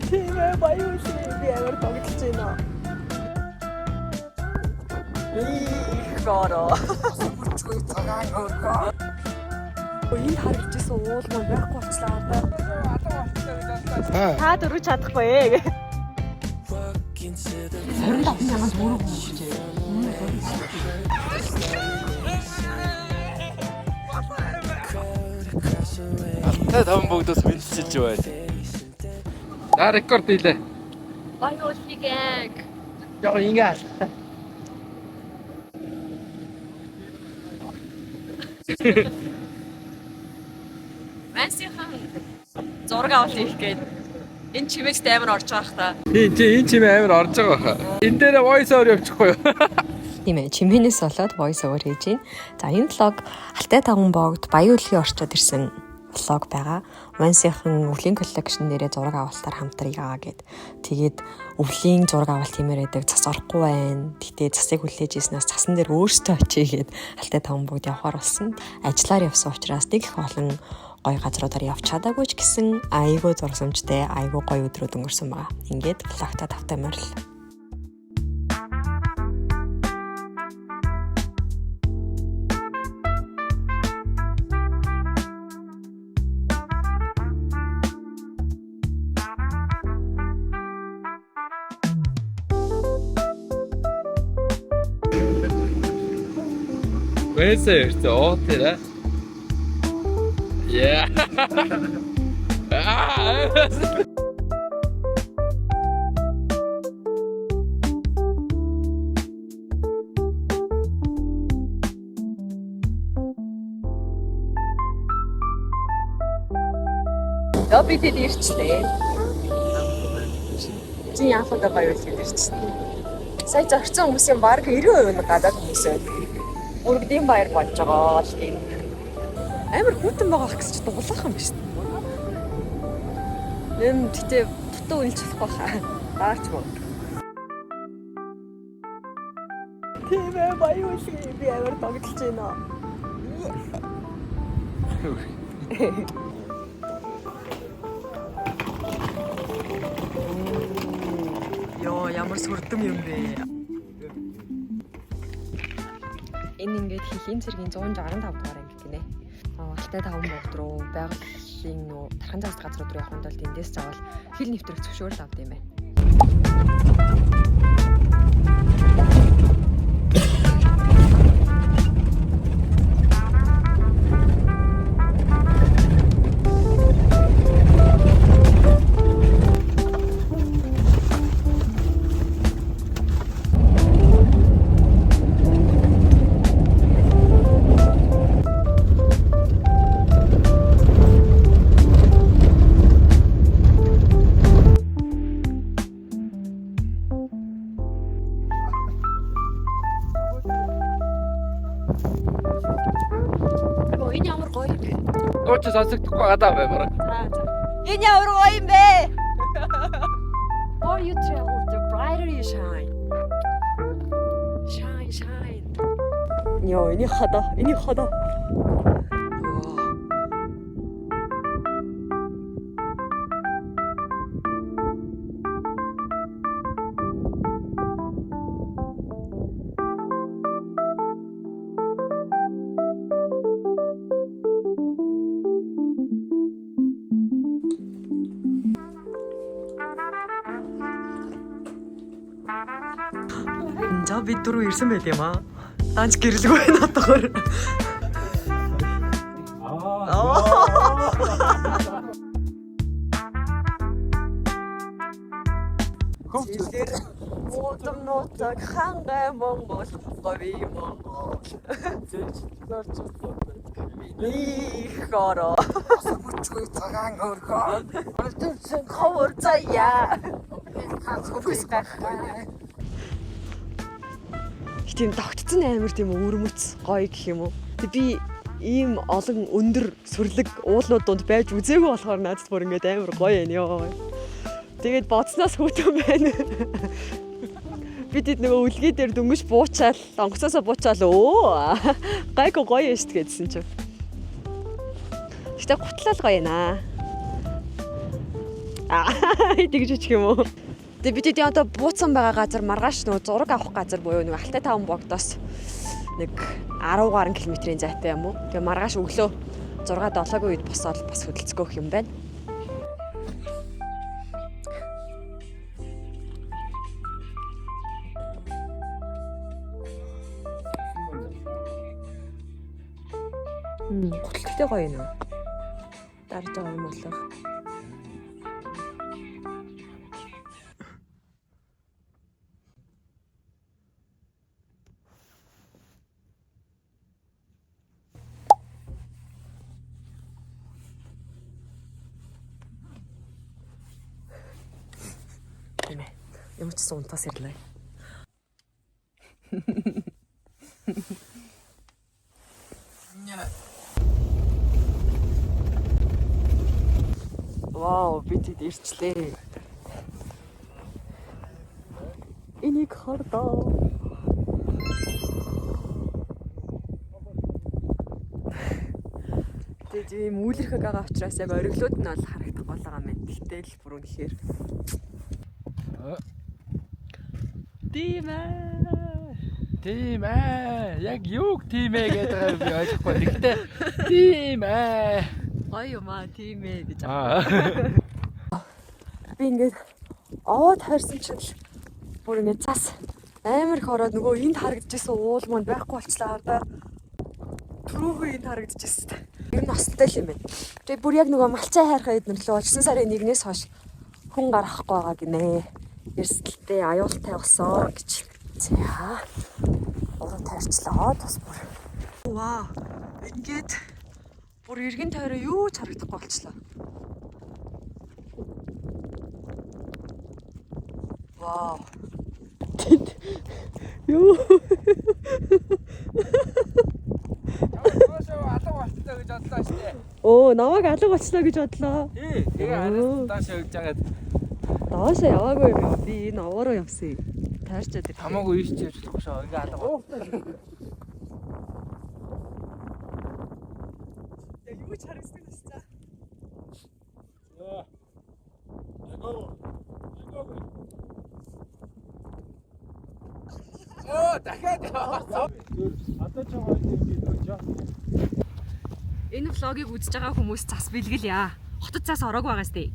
Тийм ээ баян үгүй би амар тогтолж байна. Их гороо. Мөчгүй цагаан хөргөө. Энэ харагдчихсан уул маань байхгүй болчлаа да. Та дөрөв чадахгүй ээ. 25 сая төгрөг өгч. Та таван бүгдөөс мэдчихэж байна. За рекорд хийлээ. Баян үгүй гэг. Яг ингээл. Масихан зураг авалт хийх гээд энэ чимээс амар орж байгаа хта. Тийм энэ чимээ амар орж байгаа баха. Энэ дээр voice over явуучихгүй юу? Тийм ээ, чимээнээс болоод voice over хийж байна. За энэ влог Алтай таван богд Баян Улгийн орчод ирсэн влог байгаа. Вансийнхан өвлийн коллекшн нэрээ зураг авалтаар хамтрая гэд. Тэгээд өвлийн зураг авалт хиймээр байдаг. Цас орохгүй байна. Гэтэ цасыг хүлээж ийснээс цасан дээр өөртөө очигээд Алтай таван богд явахаар болсон. Ажлаар явсан учраас нэг их олон гоё газруудаар явж чадаагүй ч гэсэн айгүй зурсамжтай, айгүй гоё өдрүүд өнгөрсөн байгаа. Ингээд влогта тавтай морил. Вэсэ ирсэн оо тэрэ. Yeah. Бид ирчлээ. Чи яахад гоё үйл ирчихсэн. Сая зорцсон хүмүүсийн баг 90% нь гадаад хүмүүс байв. Өргөдийн баяр болж байгаа л тийм. Амар хүүтэн байгаа гэсэн чи дуулах юм биш үү? Нэм тэгтээ дутуу үлж болохгүй хаа. Гаарч мөн. Тийм ээ баян үгүй би амар тогтолж байна. Йоо ямар сүрдэм юм бэ? Энэ ингээд Хилийн цэргийн 165 дугаар анги гинэ. Алтай таван богд руу байгалийн нөө тархан заас газрууд руу явахын тулд эндээс заавал хил нэвтрэх зөвшөөрөл авд юм байна. Энэ ямар гоё юм бэ? Гооч сонсогдохгүй гадаа бай бараа. Энэ ямар гоё юм бэ? More you travel, the brighter you shine. Shine, shine. Йоо, энэ хада. За бид дөрөв ирсэн байт юм аа. Даанч гэрэлгүй байна одоогоор. Хөөцөлдөр модон нутаг хангай Монгол говь Монгол. Их гороо. Мөчгүй цагаан хөргөө. Өлтөсөн ховор заяа. Тийм тогтцсон амар тийм өвөрмөц гоё гэх юм уу. Тэг би ийм олон өндөр сүрлэг уулууд донд байж үзээгүй болохоор надад бүр ингээд амар гоё байна ёо. Тэгээд бодсноос хүүтэн байна. Бид нөгөө үлгээ дээр дөнгөж буучаал, онгоцоосоо буучаал гайгүй гоё юм шүү дээ гэдсэн чинь. Гэтэ гутлал гоё наа. Тэгж үчих юм уу? Тэгээ бид эдийн одоо бууцсан байгаа газар маргааш нөгөө зураг авах газар буюу нөгөө Алтай 5 богдоос нэг 10 гаруй километрийн зайтай юм уу? Тэгээ маргааш өглөө 6-7-гийн үед босоод бас хөдөлцгөөх юм байна. Гуталтай гоё юм. Дарж байгаа юм болоо. Тийм ээ. Ямар ч унтаас ирлээ. Вау, бид ирчлээ. Энийг хардаа. Тэгээд ийм үүлэрхэг байгаа учраас яг ориглууд нь бол харагдах байгаа юм. Тэгтэл л бүр үнэхээр. Тийм ээ. Яг юуг тийм ээ гэдэг би ойлгохгүй. Тэгтээ тийм ээ. Гоё юм аа, тийм ээ гэж. Би ингээд овоод хайрсан чинь бүр ингээд цас амар их ороод нөгөө энд харагдчихсан уул маань байхгүй болчлаа одоо. Түрүүхөө энд харагдчихсан. Ер нь осолтой юм байна. Тэгээ бүр яг нөгөө малчаа хайрхаа эднэр лөө 9 сарын 1-ээс хойш хүн гарахгүй байгаа гинэ. Эрсдэлтэй аюултай болсон гэж. За. Уран тайрчлаа бас бүр. Вау. Ингээд бүр эргэн тойроо юу ч харагдахгүй болчлоо. Вау. Юу? Оо, намайг алга болчлоо гэж бодлоо. Тий, тэгээ араас дааш явж байгаад Доошоо яваагүй юм. Би энэ овоороо явсан. Тайрчаад ирсэн. хамаагүй ийш явж болохгүй шоо. Ингээ алга. Яг юу ч харагдсан гэсэн цаа. Дахиад яваа. Одоо ч гоё юм дийж. Энэ влогийг үзэж байгаа хүмүүс цас бэлгэлье. Хотод цас ороагүй байгаа сте.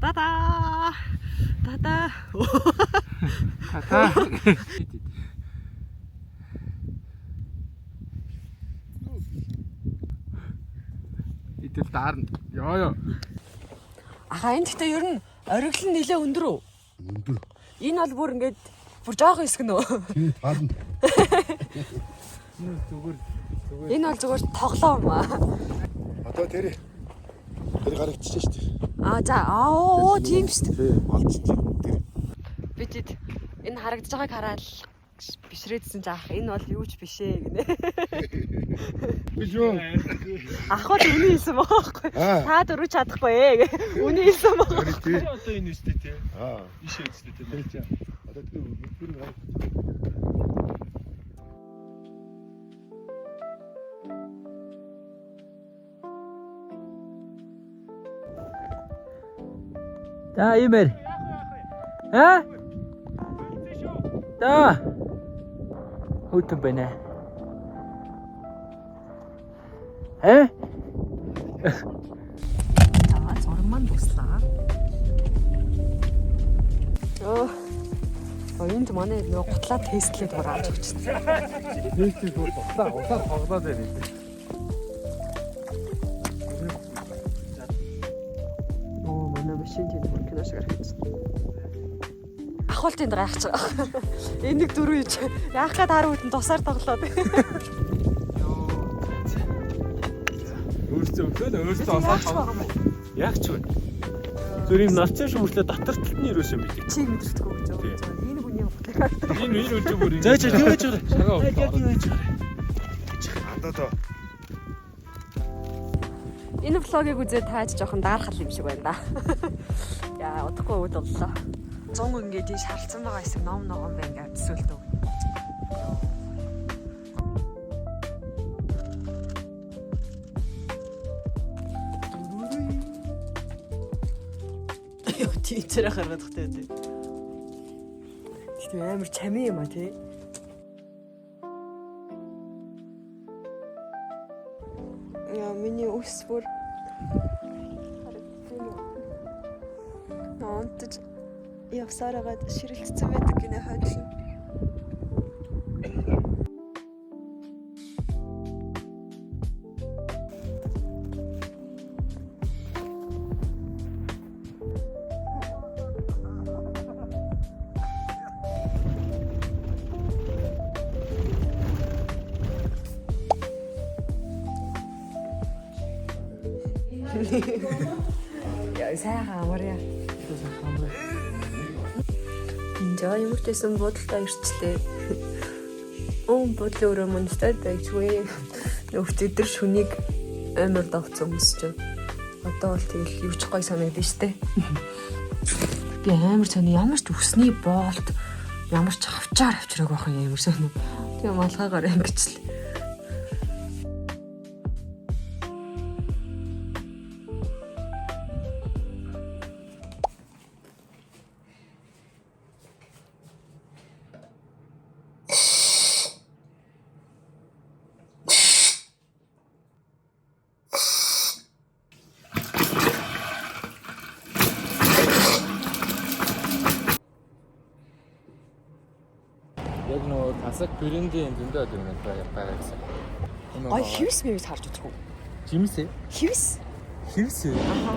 Тата. Тата. Тата. Итэл даарна. Ёо. Ахаа энэ гэхдээ ер нь оргил нь нэлээ өндөр үү? Өндөр. Энэ бол бүр ингээд бүр жоохон хэсэг нөө. Тийм таална. Зүгээр. Энэ бол зүгээр тоглоом юм аа. Одоо тэр гарагчиж шүү дээ. Оо тийм шүү дээ. Тийм малчиж тэр. Бид энэ харагдаж байгааг хараад бишрээдсэн заах энэ бол юу ч биш ээ гинэ. Би юу? Ах бол үний хэлсэн байгаа байхгүй. Та дөрөв чадахгүй ээ. Үний хэлсэн байгаа. Одоо энэ үстэй тий. Аа. Ишээ үстэй тий. Одоо тэр бүрэн гарагч. За имэр. Да. Хөтөн байна. За зураг маань дуслаа. Энд манай нөгөө гутлаа тестлээд байгаа ч гэж. Нээсээ усаар тоглоод байна. Манай машин тийм кино шиг харагдсан. Ахвал тэнд гайхаж байгаа. Энийг дөрөв ич яах гээд хараа үтэн тусаар тоглоод. Өөрсдөө усаар яг ч вэ. Зүр юм нарчин шүүрлээ татарталт нь юусэн юм бэ? Чиг мэдэрчгүй гэж байна. Энэ хүний гутлаа. Энэ үнтэй бүр ингэ. За тийм байж байгаа. Яг тийм байж байгаа. Андаа. Энэ влогийг үзээд тааж жоохон даархал юм шиг байна да. Яа, удахгүй үүд боллоо. 100 ингээд тийш харалцсан байгаа хэсэг ном ногоон байна ингээд төсөөлтөө. Яа тийчээрээ гаргадах тий. Тэгтээ амар чамин юм а тий. Яа миний ус бүр наонтж явсараад ширэлцсэн байдаг гинэ хойдлоо. Яа сайхан амарья. За ямар ч байсан бодолтой ирчлээ. Бодлоо өөрөө мөнстэй байжгүй. Өчигдөр шүнийг амар давцсан хүмүүс чинь. Одоо бол тэгэл юу ч гой санагдсан штэ. Би амар сони ямар ч өсний боолт ямар ч авчаар авчрааг байх юм ямар сони. Тэгээ малгайгаар ангичлаа. Яг нөгөө тасаг брендийн зөндөө байгаа гэсэн. Ой хивс мэвс харж үзэх үү? Жимсээ? Хивс? Аха.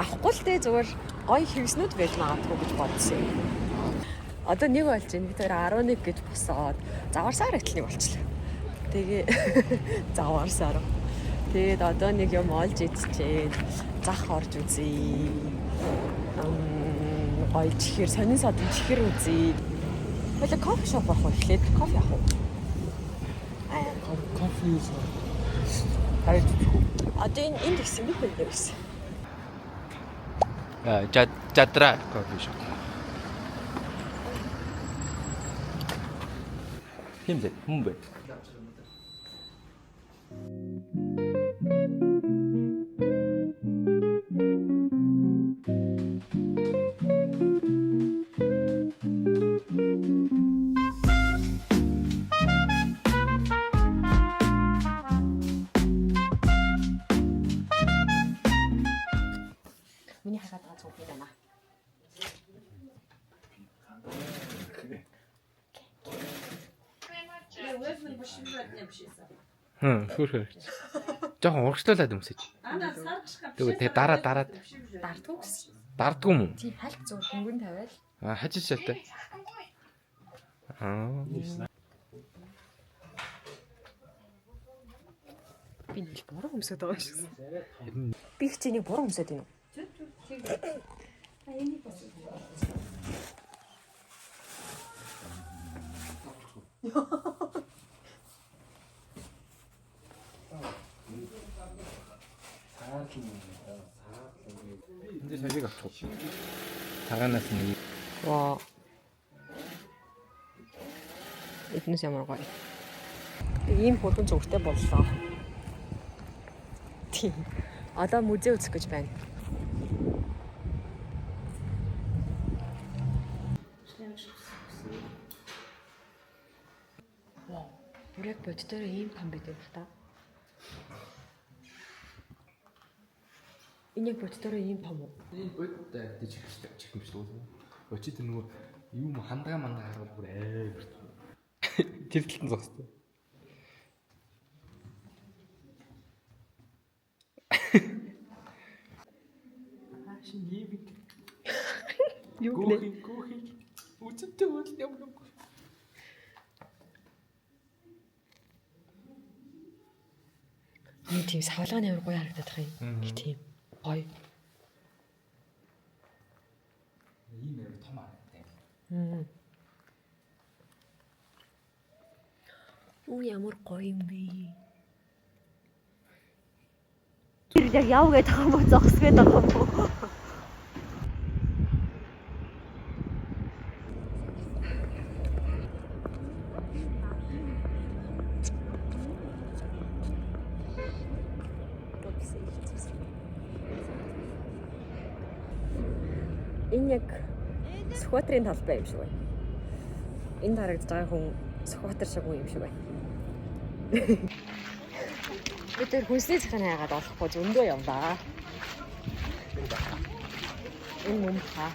Авахгүй л дээ зүгээр гоё хивснүүд байж магадгүй гэж бодсон. Одоо нэг болж байна. Би тэр 11 гэж босоод заварсаар итлнийг болчихлоо. Тэгээ заварсаар. Тэгээд одоо нэг юм олж идчихээ. Зах орж үзье. Гоё чихэр сонин содон чихэр үзье. Хойло кофе шоп авах уу? Эхлээд кофе авах уу? Кофе юу? Харин одоо энэ гэсэн би хүн дээр байсан. Жадра кофе шоп. Хэмзэ, хүмбэ. Миний хагаад байгаа зүйл байна. Хөөхөө. Жохон урагшлуулад өмсөж. Тэгээ дараа Дардгүй гэсэн. дардгүй юм уу? Тий хальт зур хөнгөн тавиал. Хажиж шатай. Би нэг буруу өмсөд байгаа шүү. Би их чиний буруу өмсөд байна уу? Энд шавийг авчих. Тагаанаас нь. Ваа. Эднээс ямар гоё. Ийм хурдан зүгтээ боллоо. Тийм. Одоо музей үзэх гэж байна. Бүрэг боддоор ийм том бид байх та. Энэ боддоор ийм том уу? Энэ бодтой чихмжлээ. Очид нөгөө юм хандгаа мандаа харвал бүр амар. Тэр талд нь зогстой. Ашин ивик. Юу гэх үцэнтэй бол ямар юм. Ийм тийм савлгааны амар гоё харагдаад байгаа юм. Нэг тийм гоё. Ийм амар том аа. Уу ямар гоё юм бэ? Тэр яг яв гэж байгаа юм уу зогс гээд байгаа юм уу? Энэ яг скватерын талбай юм шиг байна. Энэ харагдаж байгаа хүн скватер шиг юм шиг байна. Бид тэр хүнсний захын хайгаад олохгүй зөндөө явлаа. Энэ мөн хаа.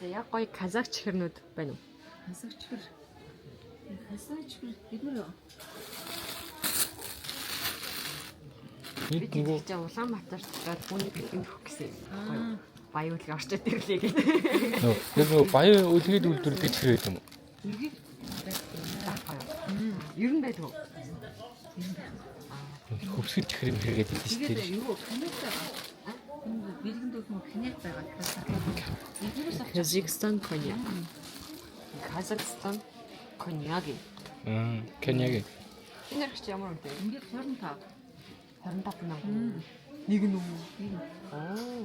Тэгээ яг гоё казак чихэрнүүд байна уу? Хасаг чихэр эдгээр бид ч Улаанбаатарт түүний бэлтгэн өгөх гэсэн. Гоё баяуулгын орчод ирлээ гэдэг. Яг нөгөө баян үлгээд үйлдвэрлэдэг чихэр байт юм уу? Ер нь байдаг уу? Хөвсгөл чихэр юм хэрэгэд байдаг шүү дээ. юу канал байгаа. Бэлгэн дүүх мө канал байгаа. Казахстан коньяк. Казахстан коньяк. Коньяк. Энэ хэрэгч ямар үнэтэй? Ингээд 25. 25 мянган. Нэг нь үү? Аа.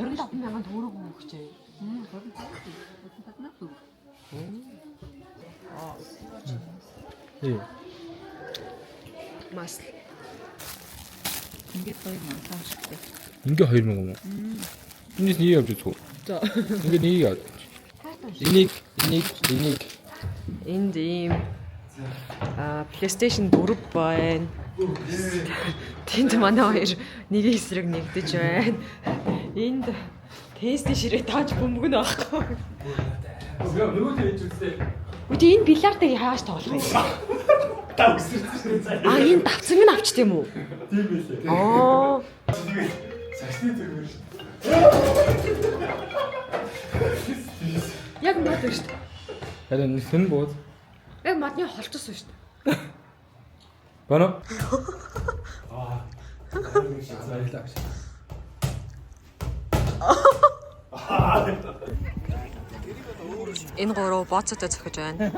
25 мянган төгрөг өгчээ. 25 наа. Мас. Ингээд 2 мянга шигтэй. Ингээ 2 мянга юм уу? Энэс нэг явж үзв. За. Ингээ нэг яа. Энийг Энд ийм PlayStation 4 байна. Тэнд манай хоёр нэг эсрэг нэгдэж байна. Энд тестийн ширээ тааж бөмбөгнө байхгүй. нөгөө тэж үзлээ. Үгүй энэ бильярдыг хааш тоглох юм? Та өсөрсөн. Энэ давцанг нь авчт юм уу? Тийм байлээ. Аа. Сашны зэрэг шүү. Яг мод шүү дээ. Харин хэн бууд? Яг модны холцсон шүү дээ. Бано? Баярлалаа. Энэ гурав бооцоотой зохиж байна.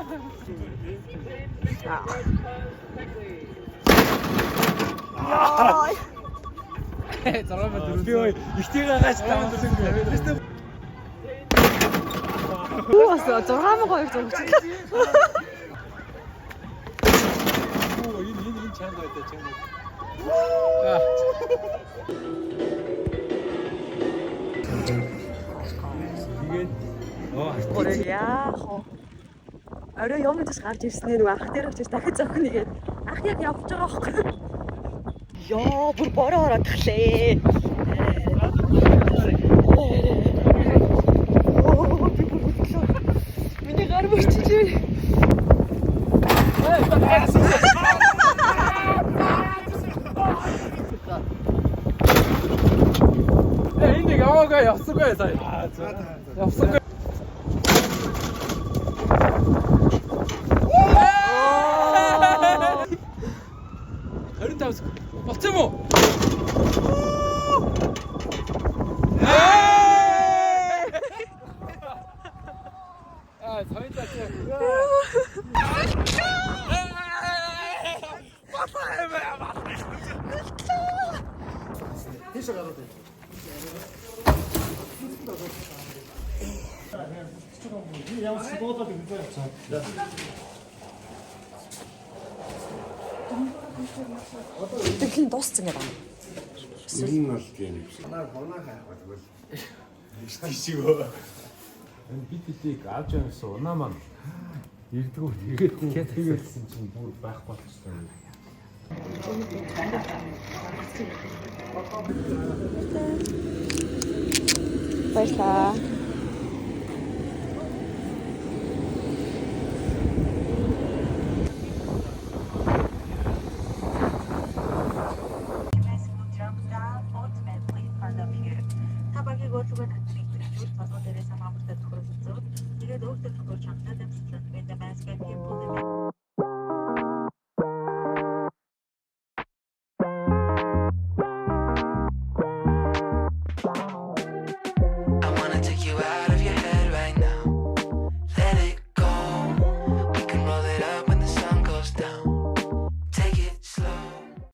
Би ой, ихтэйгээ гаж таамаг. Юу бас 6,200 зурагч. Оо, энэ чанга байдаг чанга. Тэгээд Гурыг яах вэ? Орой юм гэж гарч ирснээр нэг ах дээр очиж дахиж зохино нэгээд ах яг явж байгаа байхгүй. Йоо, бүр бороо ороод тахлаа. Миний гар бүрчиж байна. энэ яваагаа явсангүй сая. Явсангүй. Болцсон юм уу? Соёлтой. Тийш гараад байна. Тэглэн дууссан гэдэг юм. Энэ нь бол тийм. Санаа хоноо хайх бол тийшгөө. Бидийг авч явсан унаа маань ирдгүү тэгээд тэгэлсэн чинь бүр байхгүй болчихсон. Баярлалаа.